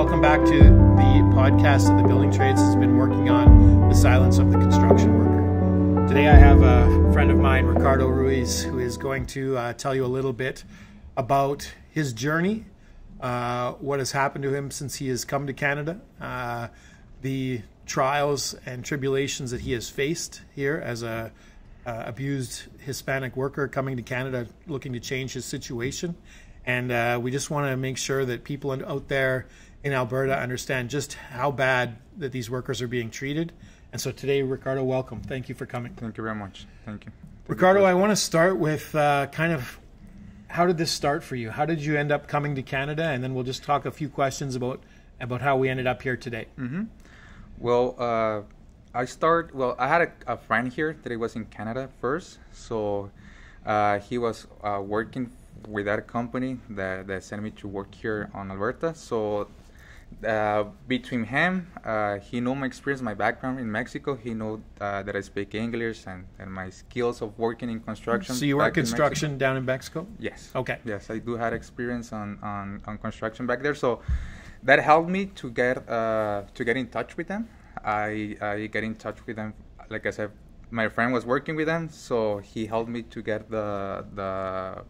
welcome back to the podcast that the Building Trades has been working on, The Silence of the Construction Worker. Today I have a friend of mine, Ricardo Ruiz, who is going to tell you a little bit about his journey, what has happened to him since he has come to Canada, the trials and tribulations that he has faced here as a abused Hispanic worker coming to Canada looking to change his situation. And we just want to make sure that people out there in Alberta understand just how bad that these workers are being treated. And so today, Ricardo, welcome. Thank you for coming. Thank you very much. Thank you. Ricardo, I want to start with kind of how did this start for you? How did you end up coming to Canada? And then we'll just talk a few questions about how we ended up here today. Mm-hmm. Well, I had a friend here that he was in Canada first. So he was working with that company that sent me to work here on Alberta. So between him, he knew my experience, my background in Mexico. He knew that I speak English and my skills of working in construction. So you work construction down in Mexico? Yes. Okay. Yes, I do have experience on construction back there. So that helped me to get in touch with them. I get in touch with them. Like I said, my friend was working with them, so he helped me to get that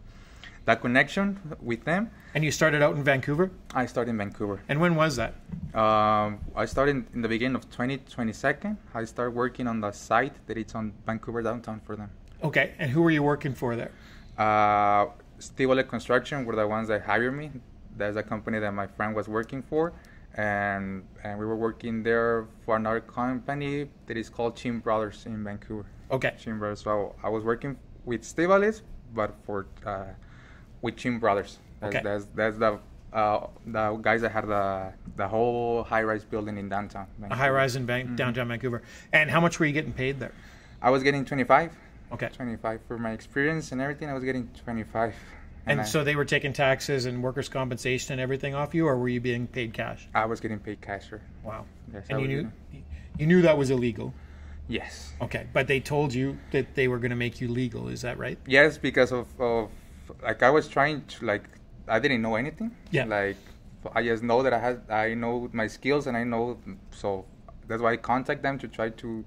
connection with them. And you started out in Vancouver? I started in Vancouver. And when was that? I started in the beginning of 2022. I started working on the site that it's on Vancouver downtown for them. Okay. And who were you working for there? Steve Construction were the ones that hired me. That's a company that my friend was working for. And we were working there for another company that is called Chin Brothers in Vancouver. Okay. Chin Brothers. So I was working with Steve, but with Chin Brothers. That's the guys that had the whole high-rise building in downtown Vancouver. A high-rise in downtown Vancouver. And how much were you getting paid there? I was getting 25. Okay. 25 for my experience and everything. I was getting 25. And so they were taking taxes and workers' compensation and everything off you, or were you being paid cash? I was getting paid cash, sir. Wow. Yes, and you knew that was illegal? Yes. Okay, but they told you that they were going to make you legal, is that right? Yes, because of like I was trying to, I didn't know anything. Yeah. I just know that I know my skills and I know, so that's why I contact them to try to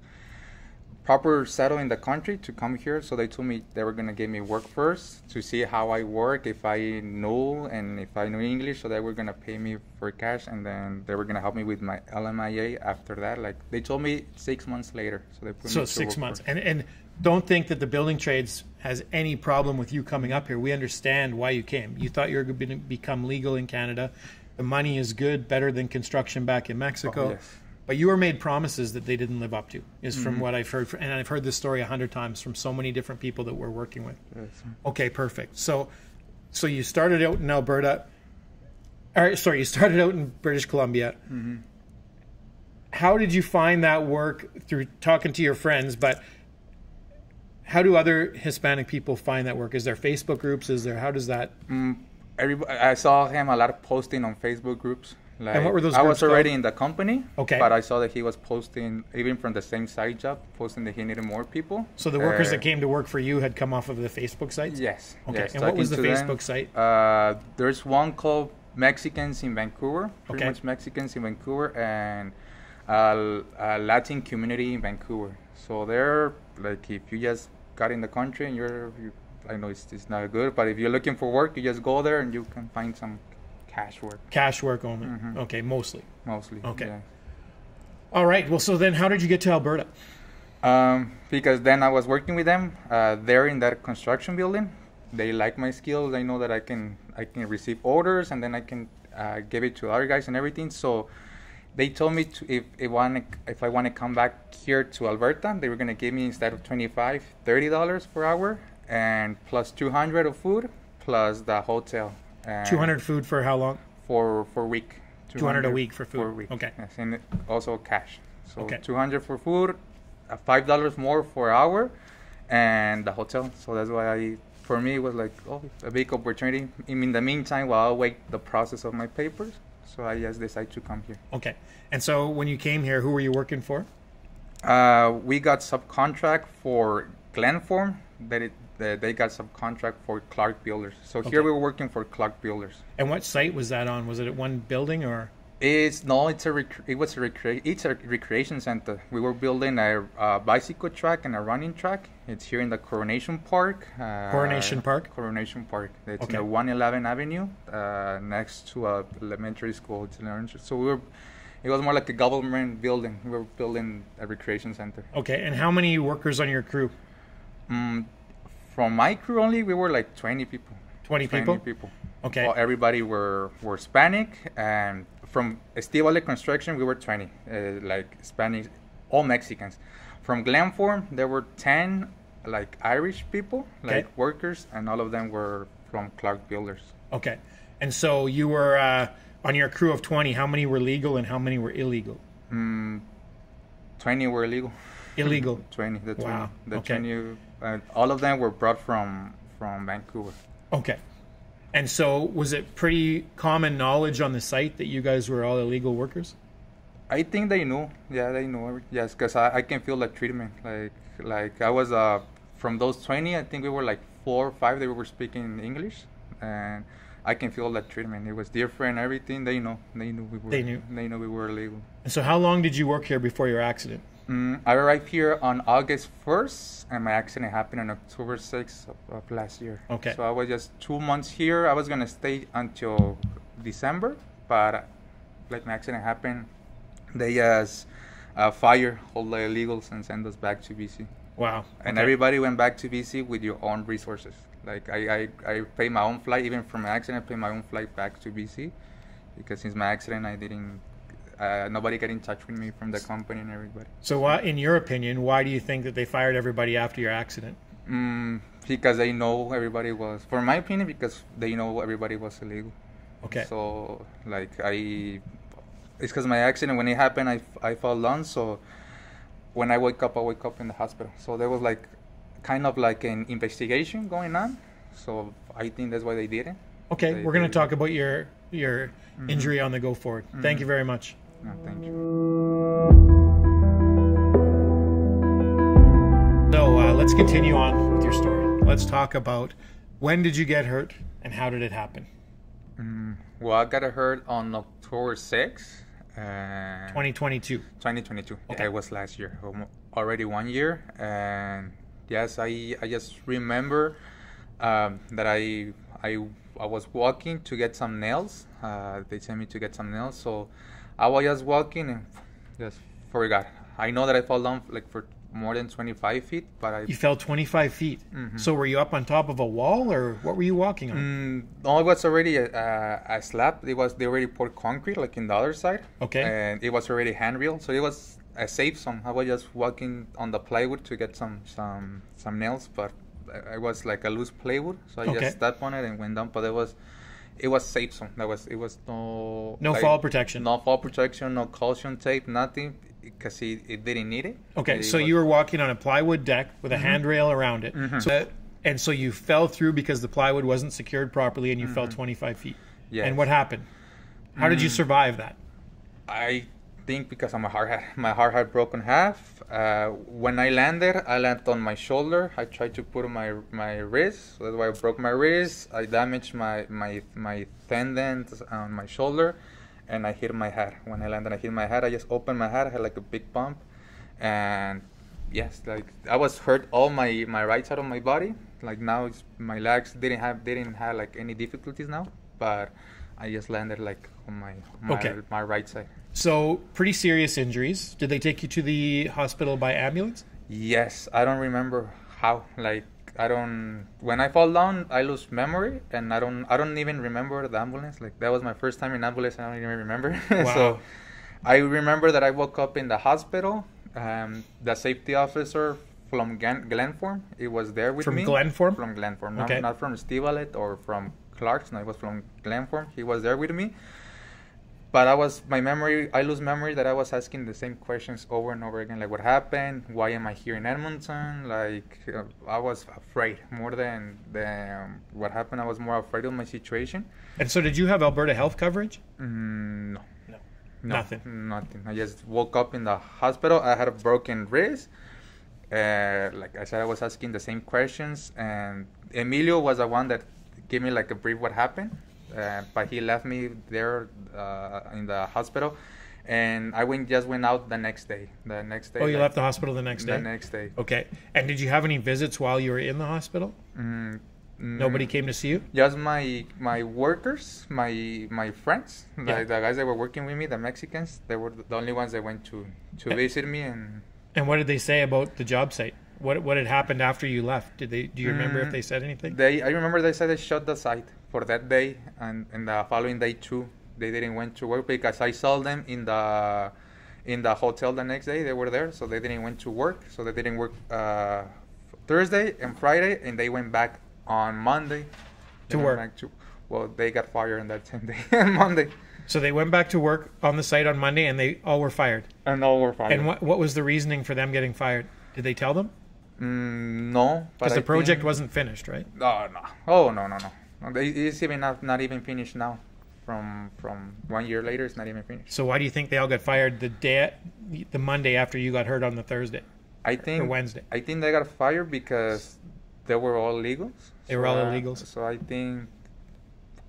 proper settle in the country to come here. So they told me they were going to give me work first to see how I work, if I know and if I know English. So they were going to pay me for cash, and then they were going to help me with my LMIA after that. They told me 6 months later. So they put me to 6 work months. first. And don't think that the Building Trades has any problem with you coming up here. We understand why you came. You thought you were going to become legal in Canada. The money is good, better than construction back in Mexico. Oh, yes. But you were made promises that they didn't live up to, is from what I've heard. And I've heard this story 100 times from so many different people that we're working with. Yes. Okay, perfect. So you started out in Alberta. You started out in British Columbia. Mm-hmm. How did you find that work? Through talking to your friends, but how do other Hispanic people find that work? Is there Facebook groups? How does that? I saw him a lot of posting on Facebook groups. And what were those I groups was already called? in the company, okay, but I saw that he was posting, even from the same side job, posting that he needed more people. So the workers that came to work for you had come off of the Facebook sites? Yes. Okay, yes, and what was the Facebook site? There's one called Mexicans in Vancouver, pretty okay, much Mexicans in Vancouver, and Latin community in Vancouver. So they're, if you just got in the country and I know it's not good, but if you're looking for work, you just go there and you can find some cash work. Cash work only. Mm-hmm. Okay, mostly. Okay. Yeah. All right. Well, so then how did you get to Alberta? Because then I was working with them there in that construction building. They like my skills. They know that I can receive orders, and then I can give it to other guys and everything. So they told me if I want to come back here to Alberta, they were going to give me, instead of $25, $30 per hour, and plus $200 of food, plus the hotel. 200 food for how long? For a week. 200 a week for food. For a week. Okay. Yes, and also cash. So okay, 200 for food, $5 more for an hour, and the hotel. So that's why for me, it was a big opportunity. In the meantime, while I wait the process of my papers, so I just decided to come here. Okay. And so when you came here, who were you working for? We got subcontract for Glenform. They got subcontract for Clark Builders. So here we were working for Clark Builders. And what site was that on? Was it at one building or? It's no, it's a recreation center. We were building a bicycle track and a running track. It's here in the Coronation Park. Coronation Park? Coronation Park. It's Okay. in the 111 Avenue, next to a elementary school. So it was more like a government building. We were building a recreation center. Okay, and how many workers on your crew? From my crew only, we were like 20 people. 20 people? 20 people. Okay. Well, everybody were Hispanic, and from Estivale Construction, we were 20, like Spanish, all Mexicans. From Glenform, there were 10, like Irish people, like workers, and all of them were from Clark Builders. Okay. And so you were, on your crew of 20, how many were legal and how many were illegal? 20 were illegal. Illegal? 20. The 20. Wow. The Okay. 20, all of them were brought from Vancouver. Okay. And so was it pretty common knowledge on the site that you guys were all illegal workers? I think they knew. Yeah, they knew. Yes, because I can feel the treatment. Like I was from those 20, I think we were like 4 or 5 that were speaking English, and I can feel that treatment. It was different. Everything they know. They knew we were. They knew. They knew we were illegal. And so how long did you work here before your accident? I arrived here on August 1st, and my accident happened on October 6th of last year. Okay. So I was just 2 months here. I was gonna stay until December, but like my accident happened, they just fire all the illegals and send us back to BC. Wow. And Okay. everybody went back to BC with your own resources. Like I paid my own flight, even from my accident, I paid my own flight back to BC, because since my accident, I didn't. Nobody got in touch with me from the company and everybody. So in your opinion, why do you think that they fired everybody after your accident? Because they know everybody was, for my opinion, because they know everybody was illegal. Okay. So, like, it's because my accident, when it happened, I fell down. So, when I wake up in the hospital. So, there was, like, kind of like an investigation going on. So, I think that's why they did it. Okay, we're going to talk about your injury on the go forward. Thank you very much. No, thank you. So let's continue on with your story. Let's talk about when did you get hurt and how did it happen? Well, I got hurt on October 6th. 2022. 2022. Okay. It was last year. Already 1 year. And yes, I just remember that I was walking to get some nails. They sent me to get some nails. So I was just walking and just forgot. I know that I fell down like for more than 25 feet, but You fell 25 feet. So were you up on top of a wall or what were you walking on? No, it was already a slab. They already poured concrete like in the other side. Okay. And it was already handrail, so it was a safe zone. I was just walking on the plywood to get some nails, but it was like a loose plywood, so I just stepped on it and went down. But it was safe zone. It was no fall protection. No fall protection, no caution tape, nothing, because it didn't need it. Okay, so you were walking on a plywood deck with a handrail around it. So you fell through because the plywood wasn't secured properly and you fell 25 feet. Yes. And what happened? How did you survive that? I think because my heart had broken half. When I landed on my shoulder. I tried to put on my wrist, so that's why I broke my wrist. I damaged my tendons on my shoulder, and I hit my head. When I landed, I hit my head. I just opened my head. I had like a big bump, and yes, like I was hurt all my right side of my body. Like now, my legs didn't have like any difficulties now, but I just landed like on my right side. So pretty serious injuries. Did they take you to the hospital by ambulance? Yes, I don't remember how. Like when I fall down, I lose memory, and I don't even remember the ambulance. Like that was my first time in ambulance. I don't even remember. Wow. So I remember that I woke up in the hospital. The safety officer from Glenform, it was there with me. From Glenform? From Glenform, Okay. not from Estivale or from Clark's. No, it was from Glenform. He was there with me. But I lose memory that I was asking the same questions over and over again. Like, what happened? Why am I here in Edmonton? Like, I was afraid more than what happened. I was more afraid of my situation. And so did you have Alberta health coverage? No. Nothing. Nothing. I just woke up in the hospital. I had a broken wrist. Like I said, I was asking the same questions. And Emilio was the one that gave me like a brief what happened. but he left me there in the hospital, and I just went out the next day. Oh, you left the hospital the next day? The next day. Okay. And did you have any visits while you were in the hospital? Nobody came to see you? Just my workers, my friends, the guys that were working with me, the Mexicans. They were the only ones that went to visit me. And what did they say about the job site? What had happened after you left? Do you remember if they said anything? I remember they said they shut the site for that day, and the following day too. They didn't went to work because I saw them in the hotel the next day. They were there, so they didn't went to work. So they didn't work Thursday and Friday, and they went back on Monday to work. They got fired on that same day on Monday. So they went back to work on the site on Monday, and they all were fired. And all were fired. And what was the reasoning for them getting fired? Did they tell them? No, because the project wasn't finished, right? No. Oh no. It's even not even finished now. From 1 year later, it's not even finished. So why do you think they all got fired the Monday after you got hurt on the Thursday? Or Wednesday. I think they got fired because they were all illegals. They were all illegals. So I think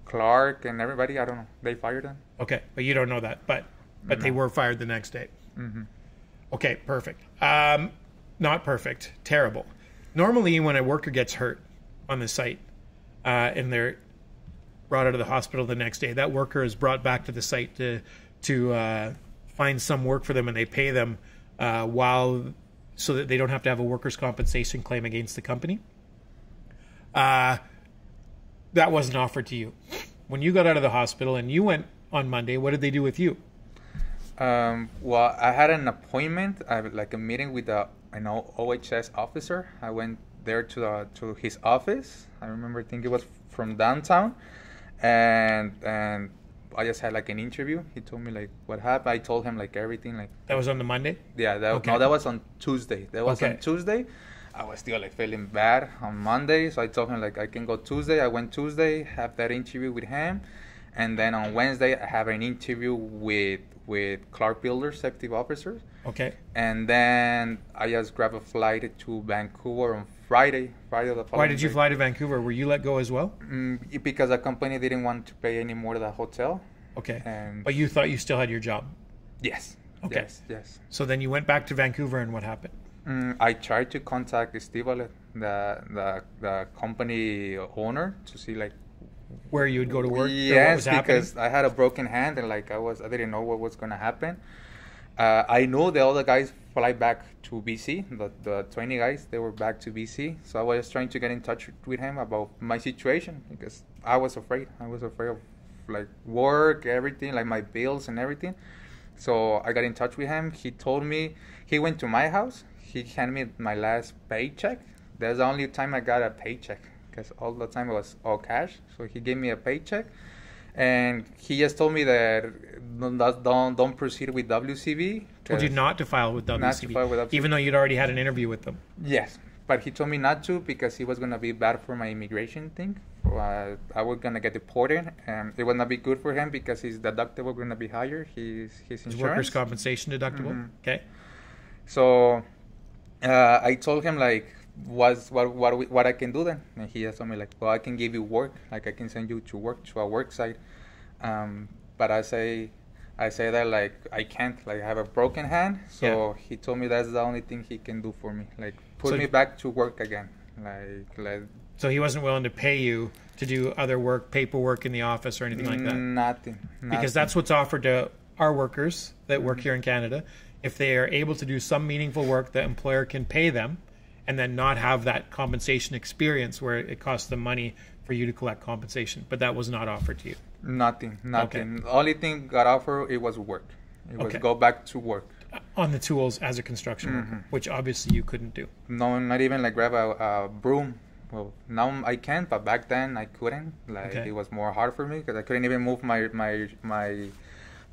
Clark and everybody, I don't know, they fired them. Okay, but you don't know that. But they were fired the next day. Mm-hmm. Okay, perfect. Not perfect. Terrible. Normally, when a worker gets hurt on the site and they're brought out of the hospital the next day, that worker is brought back to the site to find some work for them, and they pay them so that they don't have to have a workers' compensation claim against the company. That wasn't offered to you. When you got out of the hospital and you went on Monday, what did they do with you? Well, I had an appointment, like a meeting with an OHS officer. I went there to his office. I remember, I think it was from downtown, and I just had like an interview. He told me like what happened. I told him like everything. Like that was on the Monday. Yeah, that was on Tuesday. On Tuesday. I was still like feeling bad on Monday, so I told him like I can go Tuesday. I went Tuesday, have that interview with him, and then on Wednesday I have an interview with Clark Builders safety officers. Okay. And then I just grabbed a flight to Vancouver on Friday. Why did you fly to Vancouver? Were you let go as well? Because the company didn't want to pay any more to the hotel. Okay. And but you thought you still had your job? Yes. Okay. Yes. So then you went back to Vancouver, and what happened? I tried to contact Steve, the company owner, to see like where you would go to work. Yes, because I had a broken hand, and like I didn't know what was gonna happen. I know the other guys fly back to BC. The 20 guys, they were back to BC. So I was trying to get in touch with him about my situation because I was afraid. I was afraid of like work, everything, like my bills and everything. So I got in touch with him. He told me he went to my house. He handed me my last paycheck. That's the only time I got a paycheck because all the time it was all cash. So he gave me a paycheck, and he just told me that don't proceed with WCB. Told you not to file with WCB, even though you'd already had an interview with them. Yes, but he told me not to because it was gonna be bad for my immigration thing. I was gonna get deported, and it would not be good for him because his deductible gonna be higher. His insurance. His workers' compensation deductible. Mm-hmm. Okay. So I told him like what I can do then, and he just told me like, well, I can give you work, like I can send you to work to a work site, but I say that like I can't, like I have a broken hand, so he told me that's the only thing he can do for me, like put me back to work again, like. So he wasn't willing to pay you to do other work, paperwork in the office or anything like that. Nothing. Because that's what's offered to our workers that work here in Canada. If they are able to do some meaningful work, the employer can pay them and then not have that compensation experience where it costs them money for you to collect compensation. But that was not offered to you. Nothing. Okay. The only thing got offered, it was work. It was go back to work. On the tools as a construction worker, which obviously you couldn't do. No, not even like grab a broom. Well, now I can, but back then I couldn't. Like it was more hard for me because I couldn't even move my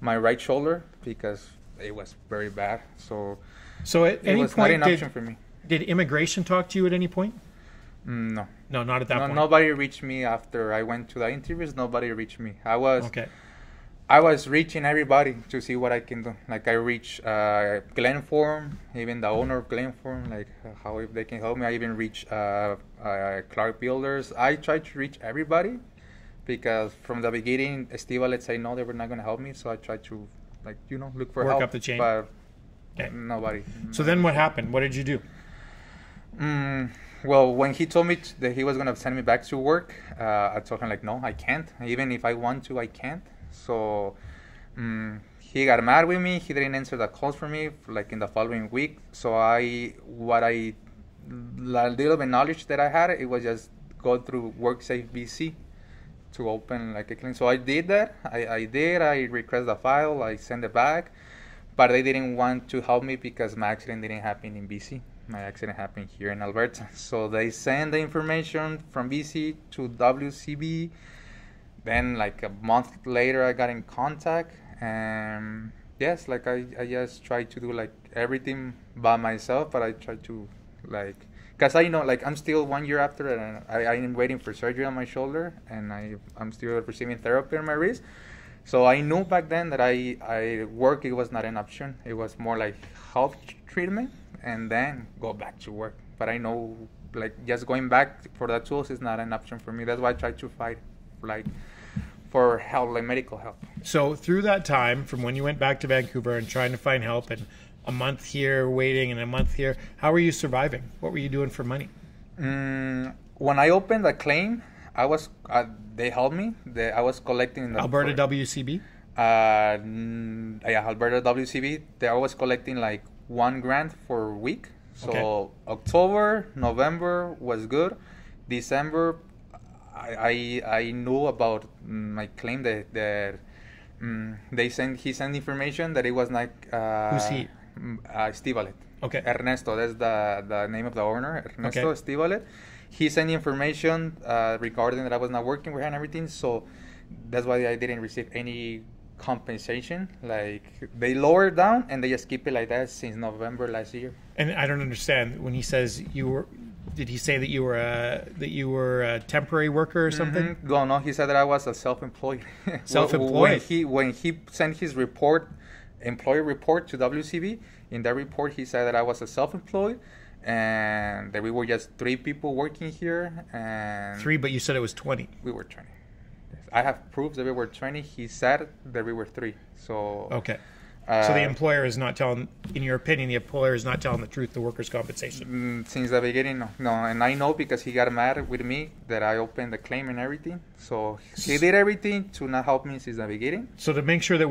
right shoulder because it was very bad. So at any was point, not an option for me. Did immigration talk to you at any point? No. No, not at that point. Nobody reached me after I went to the interviews. Nobody reached me. I was reaching everybody to see what I can do. Like I reached Glenform, even the owner of Glenform, like how if they can help me. I even reached Clark Builders. I tried to reach everybody because from the beginning, Estiva, let's say no, they were not going to help me. So I tried to, like, look for help. Work up the chain. But okay. Nobody. So then what happened? What did you do? Well, when he told me that he was going to send me back to work, I told him, like, no, I can't. Even if I want to, I can't. So he got mad with me. He didn't answer the calls for me, like, in the following week. So the little bit of knowledge that I had, it was just go through WorkSafe BC to open, like, a claim. So I did that. I requested the file. I sent it back. But they didn't want to help me because my accident didn't happen in BC. My accident happened here in Alberta. So they sent the information from BC to WCB. Then, like, a month later, I got in contact. And yes, like, I just tried to do, like, everything by myself. But I tried to, like, because I know, like, I'm still 1 year after it. And I am waiting for surgery on my shoulder. And I'm still receiving therapy on my wrist. So I knew back then that work, it was not an option. It was more like health treatment and then go back to work. But I know, like, just going back for the tools is not an option for me. That's why I try to fight, like, for help, like medical help. So through that time, from when you went back to Vancouver and trying to find help, and a month here waiting and a month here, how were you surviving? What were you doing for money? When I opened the claim, I was they helped me. I was collecting the Alberta WCB. Yeah, Alberta WCB. I was collecting like $1,000 for a week. So okay. October, November was good. December, I knew about my claim that he sent information that it was like who's he? Estivalet. Okay. Ernesto, that's the name of the owner. Ernesto okay. Estivalet. He sent information regarding that I was not working with her and everything, so that's why I didn't receive any compensation. Like, they lowered down and they just keep it like that since November last year. And I don't understand when he says you were. Did he say that you were a temporary worker or something? Mm-hmm. No, he said that I was a self-employed. Self-employed. When he sent his employee report to WCB, in that report he said that I was a self-employed. And that we were just 3 people working here. And 3, but you said it was 20. We were 20. Yes. I have proofs that we were 20. He said that we were 3. So okay. So the employer is not telling, in your opinion, the employer is not telling the truth to workers' compensation? Since the beginning, no. And I know because he got mad with me that I opened the claim and everything. So he did everything to not help me since the beginning. So to make sure that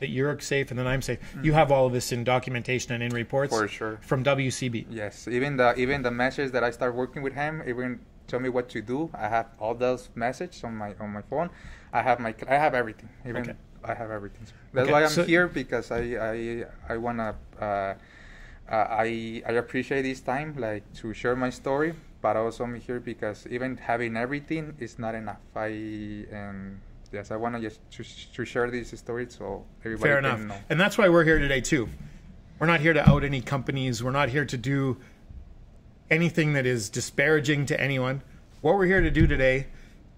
you're safe and then I'm safe. You have all of this in documentation and in reports. For sure. From WCB. Yes, even the message that I start working with him, even tell me what to do. I have all those messages on my phone. I have everything. Even okay. I have everything. That's why I'm here, because I wanna I appreciate this time, like, to share my story, but also I'm here because even having everything is not enough. Yes, I want to just to share this story so everybody Fair can enough. know. And that's why we're here today, too. We're not here to out any companies. We're not here to do anything that is disparaging to anyone. What we're here to do today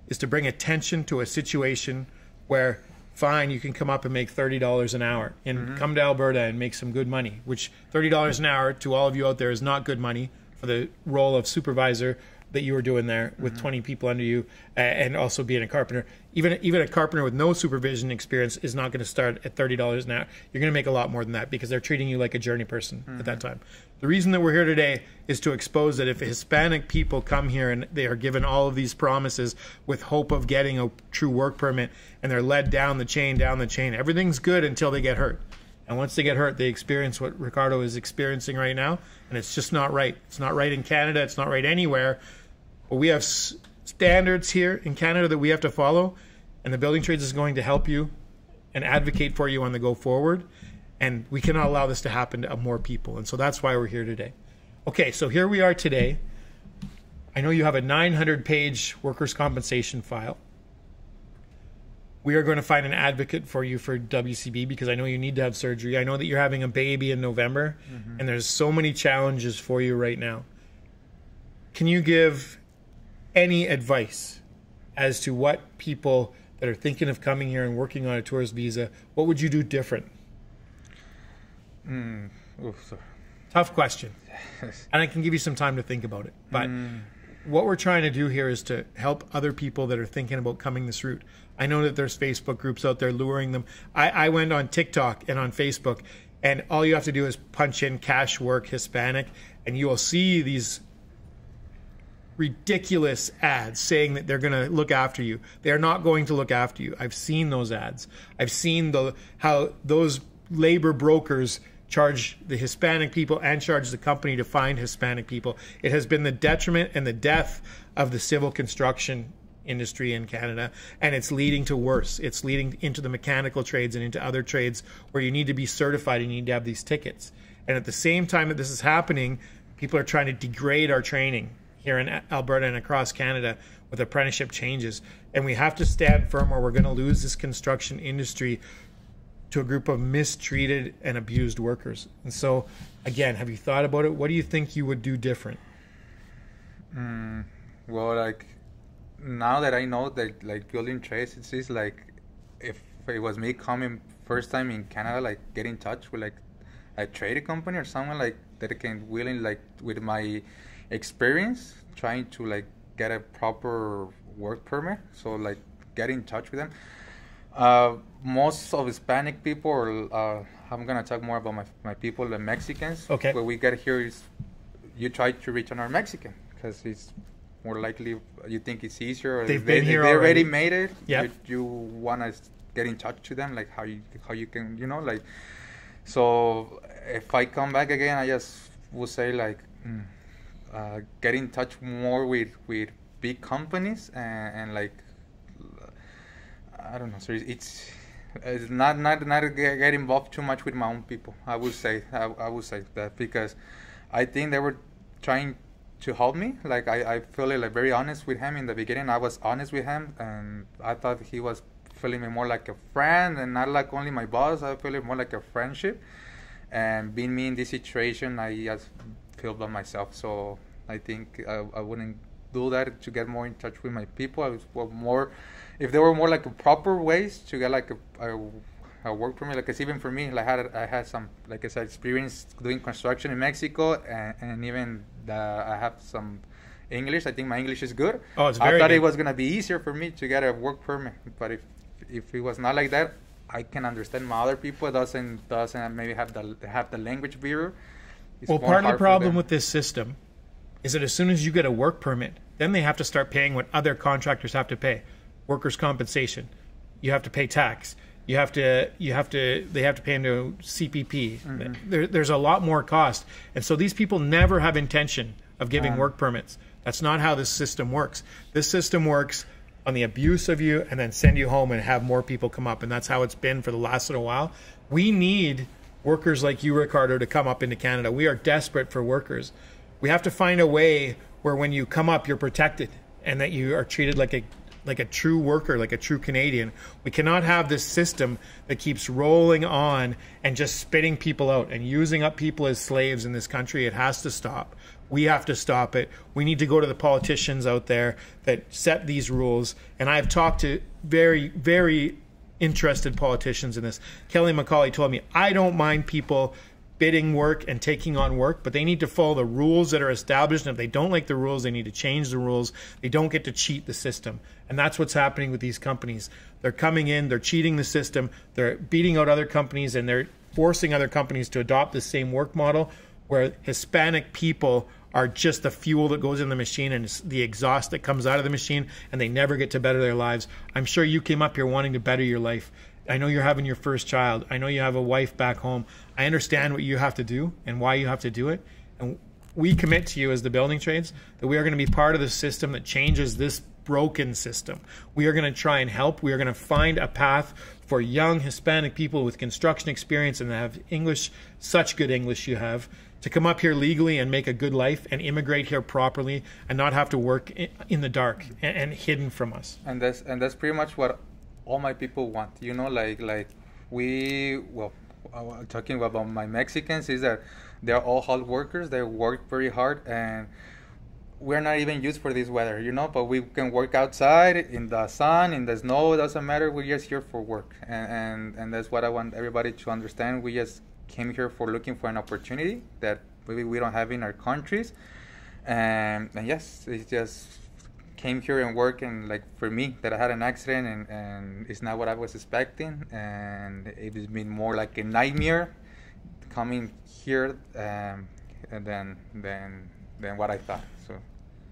is to bring attention to a situation where, fine, you can come up and make $30 an hour and come to Alberta and make some good money, which $30 an hour to all of you out there is not good money for the role of supervisor that you were doing there with 20 people under you, and also being a carpenter. Even a carpenter with no supervision experience is not going to start at $30 an hour. You're going to make a lot more than that because they're treating you like a journey person at that time. The reason that we're here today is to expose that if Hispanic people come here and they are given all of these promises with hope of getting a true work permit, and they're led down the chain, everything's good until they get hurt. And once they get hurt, they experience what Ricardo is experiencing right now, and it's just not right. It's not right in Canada. It's not right anywhere. But we have standards here in Canada that we have to follow, and the Building Trades is going to help you and advocate for you on the go forward. And we cannot allow this to happen to more people. And so that's why we're here today. Okay, so here we are today. I know you have a 900-page workers' compensation file. We are going to find an advocate for you for WCB because I know you need to have surgery. I know that you're having a baby in November, and there's so many challenges for you right now. Can you give any advice as to what people that are thinking of coming here and working on a tourist visa, what would you do different? Sorry. Tough question. And I can give you some time to think about it. But what we're trying to do here is to help other people that are thinking about coming this route. I know that there's Facebook groups out there luring them. I went on TikTok and on Facebook, and all you have to do is punch in cash work Hispanic, and you will see these ridiculous ads saying that they're going to look after you. They are not going to look after you. I've seen those ads. I've seen how those labor brokers charge the Hispanic people and charge the company to find Hispanic people. It has been the detriment and the death of the civil construction industry in Canada, and it's leading to worse. It's leading into the mechanical trades and into other trades where you need to be certified and you need to have these tickets. And at the same time that this is happening, people are trying to degrade our training here in Alberta and across Canada with apprenticeship changes. And we have to stand firm or we're going to lose this construction industry to a group of mistreated and abused workers. And so, again, have you thought about it? What do you think you would do different? Well, like, now that I know that, like, building trades, it's just like, if it was me coming first time in Canada, like, get in touch with, like, a trade company or someone, like, that can willing, like, with my experience, trying to, like, get a proper work permit. So, like, get in touch with them. Most of Hispanic people, or I'm gonna talk more about my people, the Mexicans. Okay. What we get here is you try to reach on our Mexican because it's more likely you think it's easier. Or They've been here they already made it. Yeah. You wanna get in touch to them, like how you can, you know, like. So if I come back again, I just would say like get in touch more with big companies and like. I don't know. So it's not get involved too much with my own people. I would say that because I think they were trying to help me. Like I feel like very honest with him in the beginning. I was honest with him, and I thought he was feeling me more like a friend and not like only my boss. I feel it more like a friendship. And being me in this situation, I just feel by myself. So I think I wouldn't do that to get more in touch with my people. I was more. If there were more like a proper ways to get like a work permit, like it's even for me, like I had some, like I said, experience doing construction in Mexico, and even I have some English. I think my English is good. Oh, it's very I thought good. it was gonna be easier for me to get a work permit, but if it was not like that, I can understand my other people doesn't maybe have the language barrier. Well, part of the problem with this system is that as soon as you get a work permit, then they have to start paying what other contractors have to pay. Workers' compensation. You have to pay tax. They have to pay into CPP. Mm-hmm. There's a lot more cost. And so these people never have intention of giving work permits. That's not how this system works. This system works on the abuse of you and then send you home and have more people come up. And that's how it's been for the last little while. We need workers like you, Ricardo, to come up into Canada. We are desperate for workers. We have to find a way where when you come up, you're protected and that you are treated like a true worker, like a true Canadian. We cannot have this system that keeps rolling on and just spitting people out and using up people as slaves in this country. It has to stop. We have to stop it. We need to go to the politicians out there that set these rules. And I've talked to very, very interested politicians in this. Kelly McCauley told me, I don't mind people bidding work and taking on work, but they need to follow the rules that are established. And if they don't like the rules, they need to change the rules. They don't get to cheat the system. And that's what's happening with these companies. They're coming in, they're cheating the system, they're beating out other companies, and they're forcing other companies to adopt the same work model where Hispanic people are just the fuel that goes in the machine and it's the exhaust that comes out of the machine, and they never get to better their lives. I'm sure you came up here wanting to better your life. I know you're having your first child. I know you have a wife back home. I understand what you have to do and why you have to do it. And we commit to you as the building trades that we are going to be part of the system that changes this broken system. We are going to try and help. We are going to find a path for young Hispanic people with construction experience and that have English, such good English you have, to come up here legally and make a good life and immigrate here properly and not have to work in the dark and hidden from us. And that's pretty much what all my people want, you know, like talking about my Mexicans is that they're all hard workers. They work very hard, and we're not even used for this weather, you know, but we can work outside in the sun, in the snow. It doesn't matter. We're just here for work, and that's what I want everybody to understand. We just came here for looking for an opportunity that maybe we don't have in our countries, And yes, it just came here and work, and like for me that I had an accident and it's not what I was expecting, and it's been more like a nightmare coming here than what I thought. So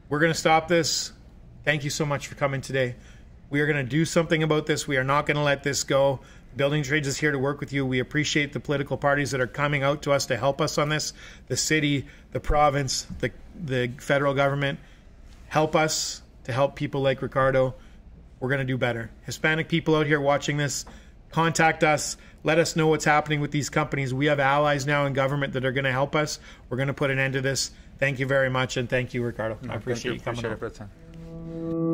we're going to stop this. Thank you so much for coming today. We are going to do something about this. We are not going to let this go. Building Trades is here to work with you. We appreciate the political parties that are coming out to us to help us on this. The city, the province, the federal government. Help us to help people like Ricardo. We're going to do better. Hispanic people out here watching this, contact us. Let us know what's happening with these companies. We have allies now in government that are going to help us. We're going to put an end to this. Thank you very much, and thank you, Ricardo. I appreciate you coming. Appreciate it.